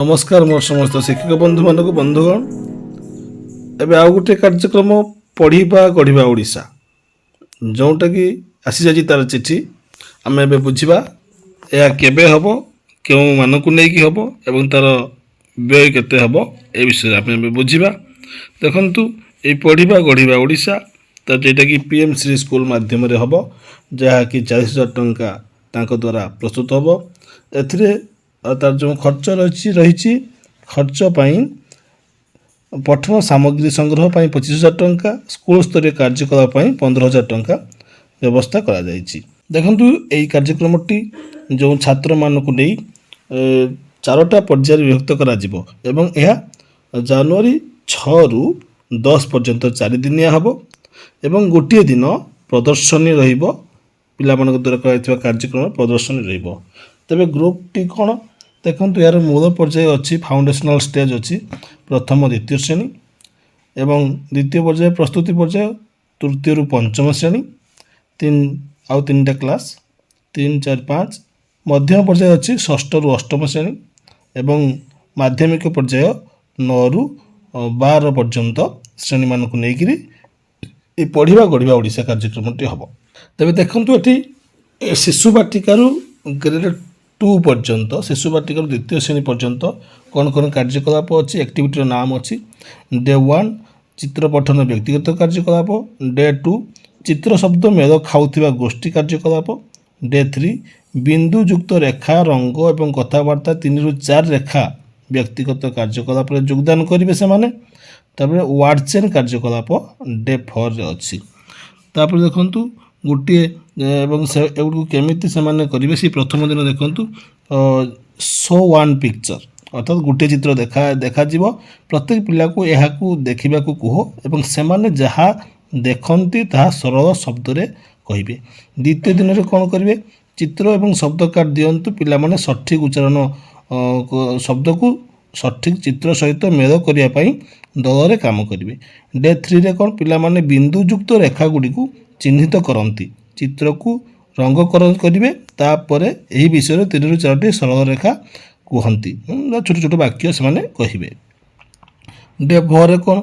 नमस्कार मोर समस्त शिक्षक बंधु मान बंधुगण एवं आउ गोटे कार्यक्रम पढ़ा गढ़ा ओडिशा जोटा कि आसी जाए तार चिठी आम ए बुझा यह केबे हम क्यों मान को लेकिन हम एवं तार व्यय केते हम ए विषय आम बुझा देखु ये पढ़ा गढ़ा ओडिशा तो जेटा कि पीएम श्री स्कूल मध्यम हम जहाँकि 40,000 टंका द्वारा प्रस्तुत हम ए तार जो खर्च रही खर्च पठन सामग्री संग्रह 25,000 टंका स्कूल स्तरीय कार्यकलाप 15,000 टंका व्यवस्था करा जायछि। देखंतु एई कार्यक्रमटी जो छात्र मानक नहीं 4टा पर्याय विभक्त करा जिवो एवं यह जनवरी 6 रु 10 पर्यंत 4 दिनिया हबो एवं गोटे दिन प्रदर्शनी रहिबो पिला मानक द्वारा कराइथिबा कार्यक्रम प्रदर्शनी रहिबो। तेबे ग्रुप टी कोन देखो यार मूल पर्याय अच्छी फाउंडेशनल स्टेज अच्छी प्रथम द्वितीय श्रेणी एवं द्वितीय पर्याय प्रस्तुति पर्याय तृतीय रु पंचम श्रेणी 3टा क्लास 3, 4, 5 मध्यम पर्याय अच्छी षष्ठ रु अष्टम श्रेणी एवं माध्यमिक पर्याय 9 रु 12 पर्यंत श्रेणी मानक लेकिन ये पढ़ा गढ़ा ओडिशा कार्यक्रमटी हम। तेज देखु ये शिशु बाटिकार ग्रेड 2 पर्यंत शिशु बाटिकार द्वितीय श्रेणी पर्यंत कौन कौन कार्यकलाप अच्छी एक्टिविटी नाम अच्छी डे 1 चित्र पठन व्यक्तिगत कार्यकलाप डे 2 चित्र शब्द मेल खाऊा गोष्ठी कार्यकलाप डे 3 बिंदु युक्त रेखा रंग और कथबार्ता 3 रु 4 रेखा व्यक्तिगत कार्यकलाप योगदान करेंगे से वार्ड चेन कार्यकलाप डे 4 अच्छी। तापर देखु गोटे एवं से केमिति से करेंगे सी प्रथम दिन देखु शो वन पिक्चर अर्थात गोटे चित्र देखा प्रत्येक पिला को यह देखा कह एवं से जहाँ देखती ताहा सरल शब्द रे कहिबे। द्वितीय दिन में कौन करेंगे चित्र एवं शब्द कार्ड दिंतु पिला माने सठिक उच्चारण शब्द को सठिक चित्र सहित मेल करने दल काम करेंगे। डे 3 रे कौन पिला माने बिंदु युक्त रेखा गुड़ी को चिन्हित करती चित्र को रंगकरण करेंगे तापर यही विषय 3 रु 4टी सरल रेखा कहती छोट छोट वाक्य से कहे। डे 4 कौन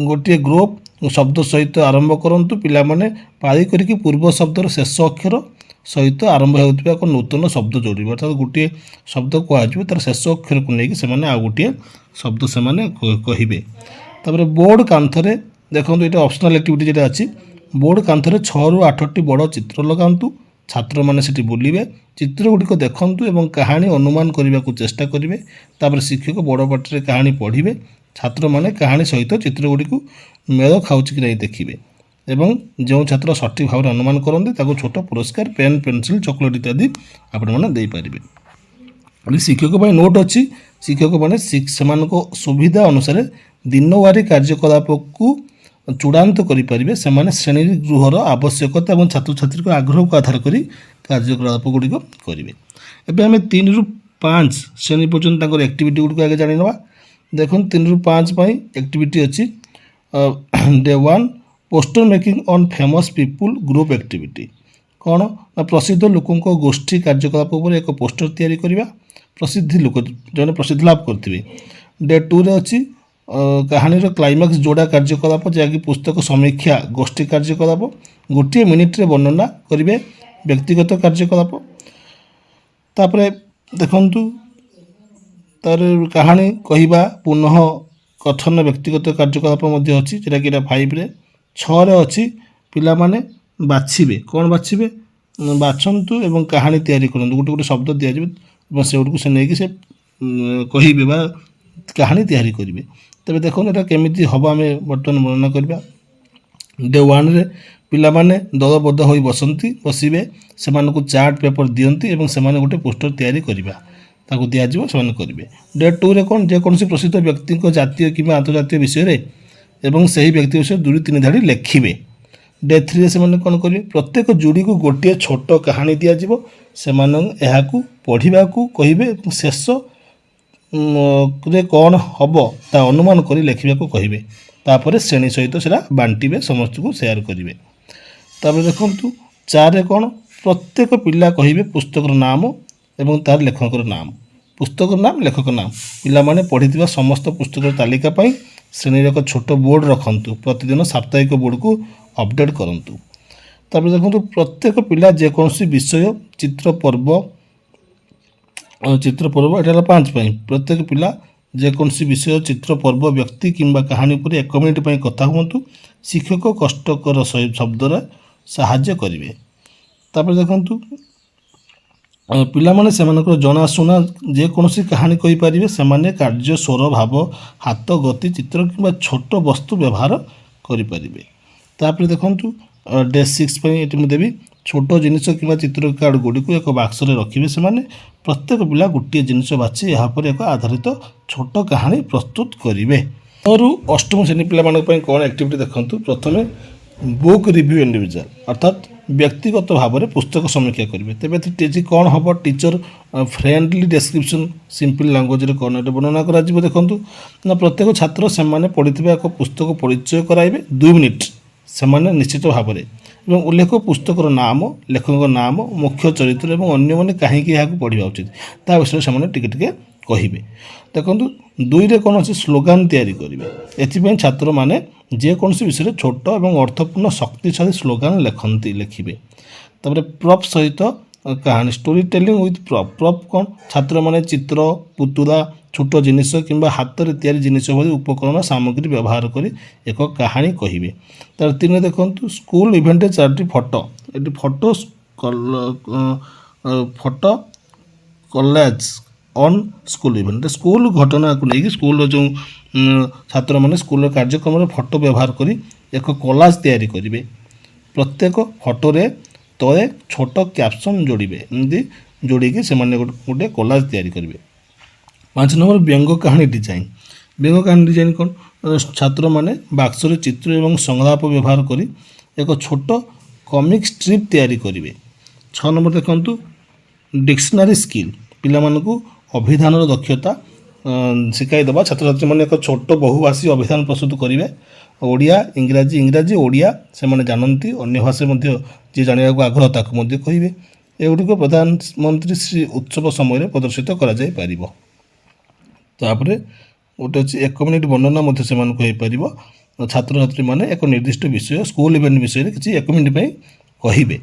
गोटे ग्रुप शब्द सहित आरंभ करूँ पिला माने पारी करके पूर्व शब्दर शेष अक्षर सहित आरंभ होता एक नूतन शब्द जोड़ अर्थात गोटे शब्द कह तार शेष अक्षर को लेकिन आउ गोटे शब्द से कहे। तापर बोर्ड कांथरे देखो ये ऑप्शनल एक्टिविटी जेटा अच्छी बोर्ड कांथरे 6 रु 8टी बड़ चित्र लगातु छात्र मैंने से बुलिबे चित्र गुड़िक देखूँ और कहानी अनुमान करने को चेष्टा करेंगे। तापर शिक्षक बड़ पाटे कहानी पढ़े छात्र मैंने कहानी सहित चित्र गुड़िक मेल खाऊँ कि नहीं देखिए एवं जो छात्र सठिक भाव में अनुमान करते छोट पुरस्कार पेन पेनसिल चॉकलेट इत्यादि आपने शिक्षक नोट अच्छी शिक्षक मैंने सुविधा अनुसार दिनवारी कार्यकलाप को चूड़ांत करेंगे से श्रेणी गृहर आवश्यकता और छात्र छात्री आग्रह को आधार कर कार्यकलाप गुड़िक करेंगे। एवं आम 3 रु 5 श्रेणी पर्यटन एक्टिविटी गुड़िक आगे जाना देखो 3 रु 5 एक्टिविटी अच्छी day 1 poster making on famous people group activity कौन ना प्रसिद्ध लोकों गोष्ठी कार्यकलाप पर एक पोस्टर तैयारी करवा प्रसिद्धि लोक जो प्रसिद्ध लाभ करते। डे 2 रे अच्छी कहानी क्लाइमैक्स जोड़ा कार्यकलाप जहाँकि पुस्तक समीक्षा गोष्ठी कार्यकलाप गोटे मिनिट रे वर्णना करेंगे व्यक्तिगत कार्यकलाप। तापर देखंतु तार कहानी कहवा पुनः कथन व्यक्तिगत कार्यकलाप अच्छी जोटा कि 5 रे 6 रे अच्छी पिला माने बाछिबे कौन बाछिबे बाछंतु एवं कहानी तैयारी करंतु गोटे गोटे शब्द दिया जाए से गुड़ को से नहीं से कहिबे बा कहानी तैयारी करेंगे। तेज देखो यहाँ केमी हम आम बर्तमान वर्णना करवा। डे 1 रे पिला माने दलबद्ध हो बसंती बसवे से चार्ट पेपर दियंती एवं से गोटे पोस्टर तैयारी करवा दिज्व से करेंगे। डे 2 रे कौन जेकोसी प्रसिद्ध व्यक्ति जातीय कि आंतर्जातीय विषय एवं से ही व्यक्ति विषय 2-3 धाड़ी लेखिबे। डे 3 से कौन करेंगे प्रत्येक जोड़ी को गोटे छोट कहानी दिज्व से पढ़ा कहे शेष कौन हम ता अनुमान कर लेखा कहे तापर श्रेणी सहित से बांटे समस्त को शेयर करेंगे। तापर देखु 4 रे कौन प्रत्येक पिला कहे पुस्तक नाम एवं तार लेखक नाम पुस्तक नाम लेखक नाम पिलामाने पढ़ी समस्त पुस्तक तालिका पाई श्रेणी एक छोट बोर्ड रखु प्रतिदिन साप्ताहिक बोर्ड को अपडेट करूँ। तापर देखो प्रत्येक पिला जेकोसी विषय चित्र पर्व एटा 5 प्रत्येक पिला जेकोसी विषय चित्र पर्व व्यक्ति किंबा कहानी पर 1 मिनिट कथा हुंतु शिक्षक कष्टकर शब्द साहाय्य करेंगे। तापर देखु पिलामाने सेमानकर जनाशुना जेकोसी कहानी कही पारिबे सेमाने कार्य स्वर भाव हाथ गति चित्र किंबा छोट वस्तु व्यवहार करि पारिबे। तापर देखु डे 6 ये देवी छोट जिनिस कि चित्र कार्ड गुड़ी को एक बाक्स रखिए से प्रत्येक पिला गोटे जिनिस बाछी यहाँ एक आधारित छोट कहानी प्रस्तुत करेंगे। और 8म श्रेणी पिला कौन एक्टिविटी देखु प्रथम बुक रिव्यू इंडिविजुअल अर्थात व्यक्तिगत भाव में पुस्तक समीक्षा करेंगे। तेज कौन हम teacher friendly description simple language कौन ये वर्णना करा देखूँ ना प्रत्येक छात्र से पढ़ी एक पुस्तक परिचय कराइबे 2 मिनिट से निश्चित भाव में उल्लेख पुस्तकर नाम लेखक नाम मुख्य चरित्र और अन्य कहीं पढ़ा उचित ता विषय से टिके कहे। देखो 2 रे कौन अच्छे स्लोगान तैयारी करेंगे एथि छात्र मैंने जेकोसी विषय छोट और अर्थपूर्ण शक्तिशाली स्लोगान लिखिए। तापर प्रप सहित कहानी स्टोरी टेलिंग विथ प्रप कौन छात्र मैंने चित्र पुतुला छोट जिनिस कि हाथ में तैयारी जिनिस भली उपकरण सामग्री व्यवहार कर एक कहानी कहे। तार 3 देखो स्कूल इवेंट 4टी फोटो ये photo photo college on school event school घटना को लेकिन स्कूल जो छात्र मैंने स्कूल कार्यक्रम फोटो व्यवहार कर एक कॉलाज तैयारी करेंगे। प्रत्येक फोटोरे तले छोट कैप्शन जोड़े एमती जोड़ी से गोटे कॉलाज तैयारी करेंगे। 5 नंबर व्यंग कहानी डिजाइन व्यंग कहानी डिजाइन कौन छात्र मैंने बाक्सर चित्र और संलाप व्यवहार कर एक छोट कॉमिक स्ट्रिप तैयारी करेंगे। 6 नंबर देखु डिक्शनरी स्किल पिला मानकु अभिधान दक्षता शिखाईदेवा छात्र छात्री मैंने एक छोट बहुभाषी अभिधान प्रस्तुत करेंगे। ओडिया इंग्राजी इंग्राजी ओडिया से जानती अन्य भाषा जी जाना को आग्रह ताक कहे एगुड़िक प्रधानमंत्री श्री उत्सव समय प्रदर्शित कर। तापर गोटे अच्छे 1 मिनिट वर्णना से छात्र छात्री मैंने एक निर्दिष्ट विषय स्कूल इवेंट विषय किसी 1 मिनिट कहे।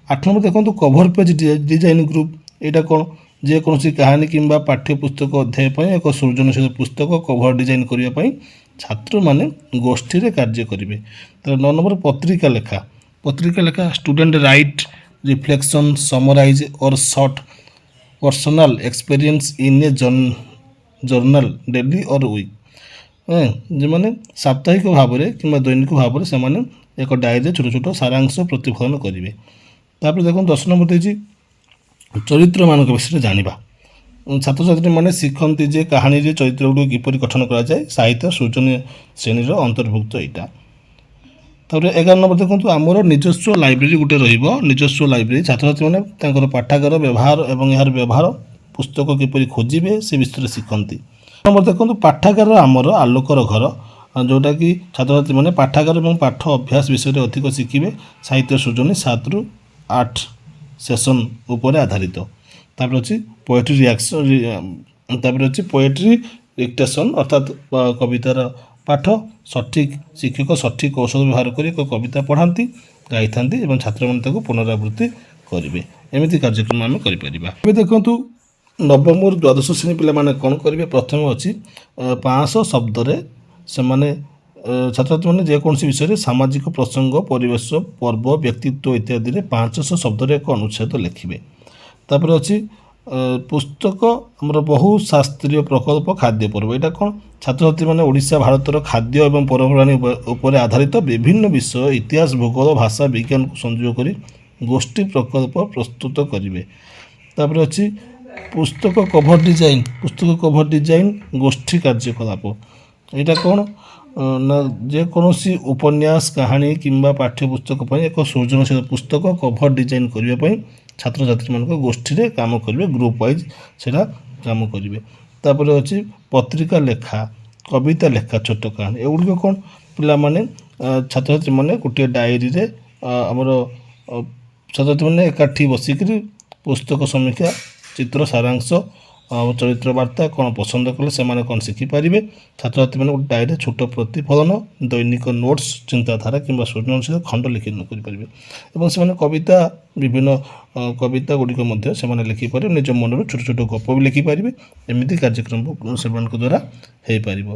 8 नंबर देखो कभर पेज डिजाइन ग्रुप यहाँ कौन जेकोसी कहानी किंबा पाठ्य पुस्तक अध्याय एक सृजनशील पुस्तक कभर डिजाइन करने छात्र मैंने गोष्ठी कार्य करेंगे। तो 9 नंबर पत्रिका लेखा स्टूडेंट राइट रिफ्लेक्शन समराइज और short personal experience in A journal daily और वीक जो मैंने साप्ताहिक भाव में कि दैनिक भाव में से एक डायरी छोट छोट सारांश प्रतिफलन करेंगे। तापर देखो 10 नंबर देजी चरित्र मान विषय जाना छात्र छात्री मैंने शिखती जे कहानी रे चरित्र गुड़ किपर गठन करा जाए साहित्य सृजन श्रेणी अंतर्भुक्त यहाँ। तापर 11 नंबर देखो आमर निजस्व लाइब्रेरी गोटे निजस्व लाइब्रेरी छात्र छात्री मैंने पाठागार व्यवहार और यार व्यवहार पुस्तक किपर खोजे से विषय शिखती। नंबर देखो पाठागार आमर आलोकर घर जोटा कि छात्र छात्री मैंने पाठागार और पाठ अभ्यास विषय अधिक शिखे साहित्य सृजनी 7 ରୁ 8 सेसन उपर आधारित। तापर अच्छी पोएट्री रिएक्शन तापर अच्छी पोएट्री डिक्टेशन अर्थात कवितार पाठ सठिक शिक्षक सठिक कौशल व्यवहार कर एक कविता पढ़ाती गाई था छात्र मैंने पुनरावृत्ति करेंगे एमती कार्यक्रम आम कर। देखु 9म और 12श श्रेणी पिला कौन करेंगे प्रथम अच्छी 500 शब्द से छात्र छात्री मैंने जेकोसी विषय सामाजिक प्रसंग परिवेश पर्व व्यक्तित्व इत्यादि 500 शब्द एक अनुच्छेद लिखे। तापर अच्छी पुस्तक आमर बहुशास्त्रीय प्रकल्प खाद्य पर्व यहाँ कौन छात्र छात्री मैंने ओडिशा भारतर खाद्य और परम्पराणी उपर आधारित विभिन्न विषय इतिहास भूगोल भाषा विज्ञान को संयोग कर गोष्ठी प्रकल्प प्रस्तुत करेंगे। तापर अच्छी पुस्तक कभर डिजाइन गोष्ठी कार्यकलाप यहाँ कौन ना जेकोसी उपन्यास कहानी किंबा पाठ्यपुस्तक एक सृजनशील पुस्तक कभर डिजाइन करने छात्र छात्री मान गोष्ठी रे काम करेंगे ग्रुप वाइज से काम करेंगे। तापर अच्छी पत्रिका लेखा कविता लेखा छोट कहानी एगुड़िक कौन पिला माने छात्र छात्री मैंने गोटे डायरी रे आमर छात्र छात्री मैंने एकाठी बसिक पुस्तक समीक्षा चित्र सारांश ଚରିତ୍ର ବାର୍ତ୍ତା କ'ଣ ପସନ୍ଦ କଲେ ସେମାନେ କ'ଣ ଶିଖିପାରିବେ। ଛାତ୍ରଛାତ୍ରୀମାନେ ଗୋଟେ ଡାଏରୀରେ ଛୋଟ ପ୍ରତିଫଳନ, ଦୈନିକ ନୋଟ୍ସ, ଚିନ୍ତାଧାରା କିମ୍ବା ସୃଜନଶୀଳ ଖଣ୍ଡ ଲିଖିତ କରିପାରିବେ ଏବଂ ସେମାନେ କବିତା, ବିଭିନ୍ନ କବିତା ଗୁଡ଼ିକ ମଧ୍ୟ ସେମାନେ ଲେଖିପାରିବେ। ନିଜ ମନରୁ ଛୋଟ ଛୋଟ ଗପ ବି ଲେଖିପାରିବେ। ଏମିତି କାର୍ଯ୍ୟକ୍ରମ ସେମାନଙ୍କ ଦ୍ୱାରା ହେଇପାରିବ।